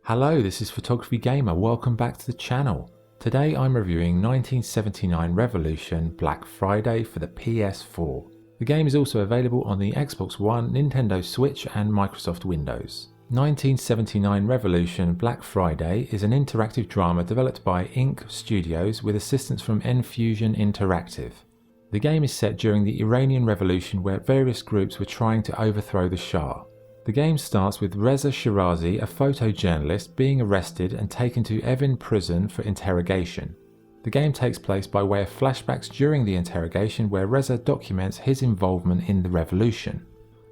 Hello, this is Photography Gamer, welcome back to the channel. Today I'm reviewing 1979 Revolution Black Friday for the PS4. The game is also available on the Xbox One, Nintendo Switch and Microsoft Windows. 1979 Revolution Black Friday is an interactive drama developed by Ink Studios with assistance from Enfusion Interactive. The game is set during the Iranian Revolution where various groups were trying to overthrow the Shah. The game starts with Reza Shirazi, a photojournalist, being arrested and taken to Evin prison for interrogation. The game takes place by way of flashbacks during the interrogation where Reza documents his involvement in the revolution.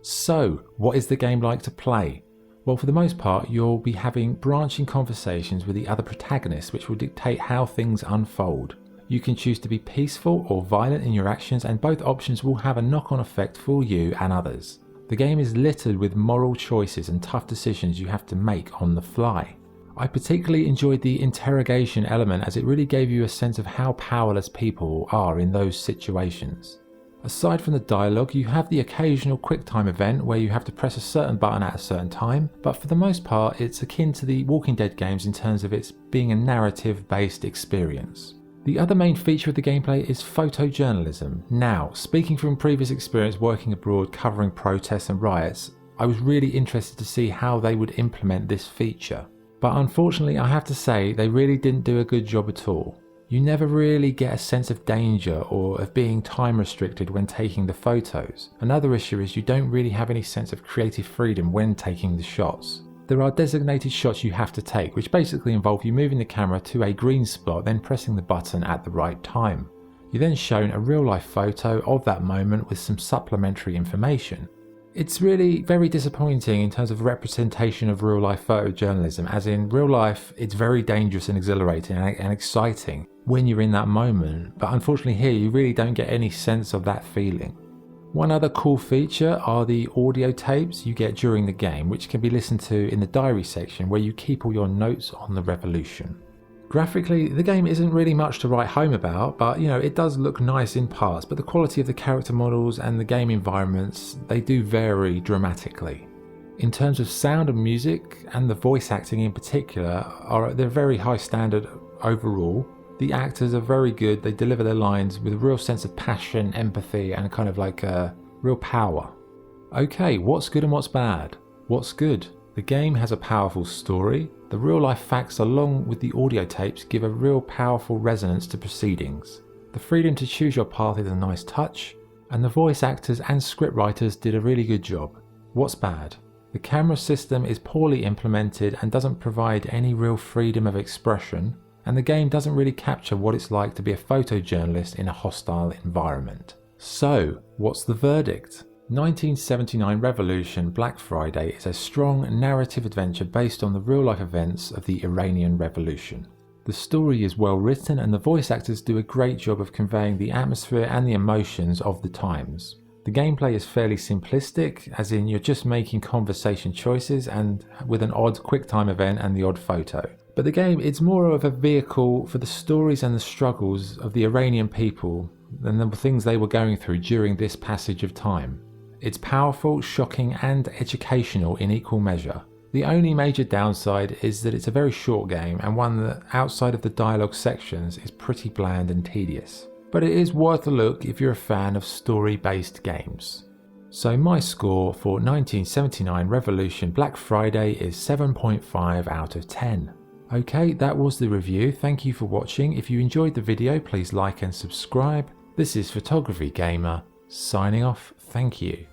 So, what is the game like to play? Well, for the most part, you'll be having branching conversations with the other protagonists which will dictate how things unfold. You can choose to be peaceful or violent in your actions, and both options will have a knock-on effect for you and others. The game is littered with moral choices and tough decisions you have to make on the fly. I particularly enjoyed the interrogation element as it really gave you a sense of how powerless people are in those situations. Aside from the dialogue, you have the occasional QuickTime event where you have to press a certain button at a certain time, but for the most part it's akin to the Walking Dead games in terms of its being a narrative-based experience. The other main feature of the gameplay is photojournalism. Now, speaking from previous experience working abroad covering protests and riots, I was really interested to see how they would implement this feature. But unfortunately I have to say they really didn't do a good job at all. You never really get a sense of danger or of being time restricted when taking the photos. Another issue is you don't really have any sense of creative freedom when taking the shots. There are designated shots you have to take, which basically involve you moving the camera to a green spot, then pressing the button at the right time. You're then shown a real life photo of that moment with some supplementary information. It's really very disappointing in terms of representation of real life photojournalism, as in real life it's very dangerous and exhilarating and exciting when you're in that moment, but unfortunately here you really don't get any sense of that feeling. One other cool feature are the audio tapes you get during the game, which can be listened to in the diary section where you keep all your notes on the revolution. Graphically, the game isn't really much to write home about, but it does look nice in parts, but the quality of the character models and the game environments, they do vary dramatically. In terms of sound and music, and the voice acting in particular, they're very high standard overall. The actors are very good, they deliver their lines with a real sense of passion, empathy and kind of like a real power. Okay, what's good and what's bad? What's good? The game has a powerful story. The real life facts along with the audio tapes give a real powerful resonance to proceedings. The freedom to choose your path is a nice touch, and the voice actors and script writers did a really good job. What's bad? The camera system is poorly implemented and doesn't provide any real freedom of expression, and the game doesn't really capture what it's like to be a photojournalist in a hostile environment. So, what's the verdict? 1979 Revolution Black Friday is a strong narrative adventure based on the real-life events of the Iranian Revolution. The story is well written and the voice actors do a great job of conveying the atmosphere and the emotions of the times. The gameplay is fairly simplistic, as in you're just making conversation choices and with an odd QuickTime event and the odd photo. But the game, it's more of a vehicle for the stories and the struggles of the Iranian people than the things they were going through during this passage of time. It's powerful, shocking and educational in equal measure. The only major downside is that it's a very short game and one that outside of the dialogue sections is pretty bland and tedious. But it is worth a look if you're a fan of story-based games. So my score for 1979 Revolution Black Friday is 7.5 out of 10. Okay, that was the review. Thank you for watching. If you enjoyed the video, please like and subscribe. This is Photography Gamer, signing off. Thank you.